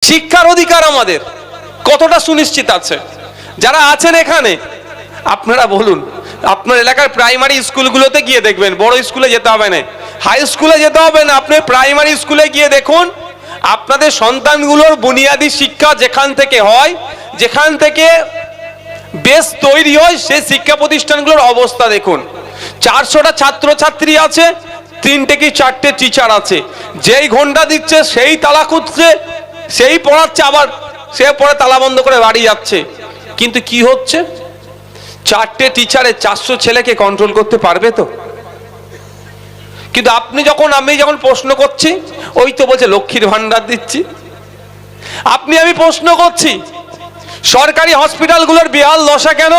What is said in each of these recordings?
শিক্ষার অধিকার আমাদের কতটা সুনিশ্চিত আছে? যারা আছেন এখানে আপনারা বলুন, আপনার এলাকার প্রাইমারি স্কুলগুলোতে গিয়ে দেখবেন, বড় স্কুলে যেতে হবে না, হাই স্কুলে যেতে হবে না, আপনি প্রাইমারি স্কুলে গিয়ে দেখুন আপনাদের সন্তানগুলোর বুনিয়াদী শিক্ষা যেখান থেকে হয়, যেখান থেকে বেস তৈরি হয়, সেই শিক্ষা প্রতিষ্ঠানগুলোর অবস্থা দেখুন। 400টা ছাত্রছাত্রী আছে, 3টে কি 4টে টিচার আছে, যেই ঘন্টা দিচ্ছে সেই তালা খুঁজছে, সেই পড়াচ্ছে, আবার সে পরে তালা বন্ধ করে বাড়ি যাচ্ছে। কিন্তু কি হচ্ছে? 4টে টিচারে 400 ছেলেকে কন্ট্রোল করতে পারবে তো? কিন্তু আমি যখন প্রশ্ন করছি, ওই তো বলছে লক্ষ্মীর ভান্ডার দিচ্ছি। আমি প্রশ্ন করছি সরকারি হসপিটালগুলোর বেহাল দশা কেন?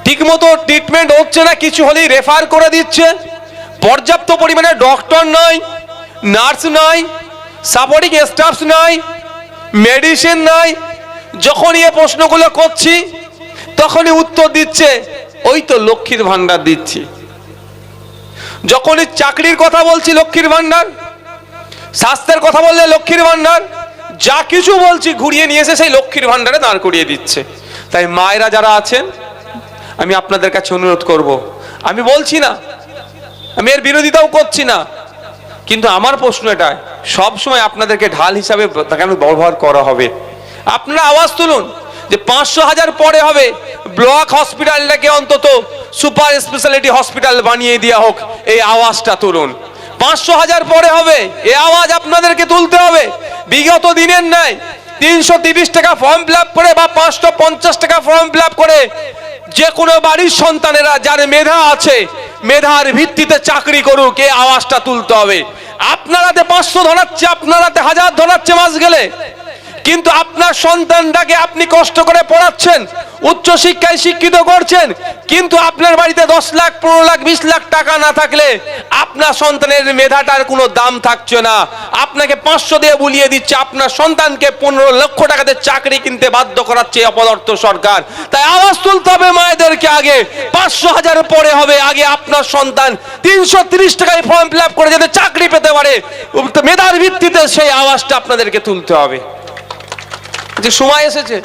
ঠিকমতো ট্রিটমেন্ট হচ্ছে না, কিছু হলেই রেফার করে দিচ্ছে, পর্যাপ্ত পরিমাণে ডক্টর নয়, নার্স নয়, সাপোর্টিং স্টাফ নয়, মেডিসিন নয়। যখনই এই প্রশ্নগুলো করছি তখনই উত্তর দিচ্ছে ওই তো লক্ষ্মীর ভান্ডার দিচ্ছি। যখনই চাকরির কথা বলছি লক্ষ্মীর ভান্ডার, স্বাস্থ্যের কথা বললে লক্ষ্মীর ভান্ডার, যা কিছু বলছি ঘুরিয়ে নিয়ে এসে সেই লক্ষ্মীর ভান্ডারে দাঁড় করিয়ে দিচ্ছে। তাই মায়েরা যারা আছেন, আমি আপনাদের কাছে অনুরোধ করব, আমি বলছি না, আমি এর বিরোধিতাও করছি না, কিন্তু আমার প্রশ্ন এটা, সবসময় আপনাদেরকে ঢাল হিসাবে কেন ব্যবহার করা হবে? আপনারা আওয়াজ তুলুন যে 500,000 পরে হবে, ব্লক হসপিটালটাকে অন্তত সুপার স্পেশালিটি হসপিটাল বানিয়ে দেওয়া হোক, এই আওয়াজটা তুলুন। 500,000 পরে হবে, এই আওয়াজ আপনাদেরকে তুলতে হবে। বিগত দিনের নাই 330 টাকা ফর্ম ফিল আপ করে বা 550 টাকা ফর্ম ফিল আপ করে যে কোনো বাড়ির সন্তানেরা যার মেধা আছে, মেধার ভিত্তিতে চাকরি করুক, এই আওয়াজটা তুলতে হবে। আপনারাতে 500 ধরাচ্ছে, আপনারাতে 1000 ধরাচ্ছে মাস গেলে, কিন্তু আপনার সন্তানটাকে আপনি কষ্ট করে পড়াচ্ছেন, উচ্চ শিক্ষায় শিক্ষিত করছেন, কিন্তু আপনার বাড়িতে 10 লাখ 15 লাখ 20 লাখ টাকা না থাকলে আপনার সন্তানের মেধাটার কোনো দাম থাকছে না। আপনাকে 500 দিয়ে বুলিয়ে দিচ্ছে, আপনার সন্তানকে 15 লক্ষ টাকাতে চাকরি কিনতে বাধ্য করাচ্ছে অপদার্থ সরকার। তাই আওয়াজ তুলতে হবে মায়েদেরকে, আগে 500,000 পরে হবে, আগে আপনার সন্তান 330 টাকায় ফর্ম ফিল আপ করে যাতে চাকরি পেতে পারে মেধার ভিত্তিতে, সেই আওয়াজটা আপনাদেরকে তুলতে হবে। যে সময় এসেছে,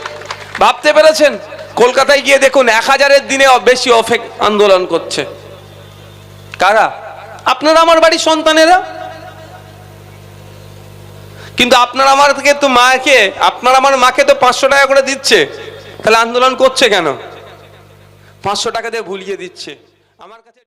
ভাবতে পেরেছেন? কলকাতায় গিয়ে দেখুন 1000-এর দিনে বেশি অফেক আন্দোলন করছে। কারা? আপনারা আমার বাড়ির সন্তানেরা। কিন্তু আপনার আমার থেকে তো মাকে, আপনার আমার মাকে তো 500 টাকা করে দিচ্ছে, তাহলে আন্দোলন করছে কেন? 500 টাকা দিয়ে ভুলিয়ে দিচ্ছে। আমার কাছে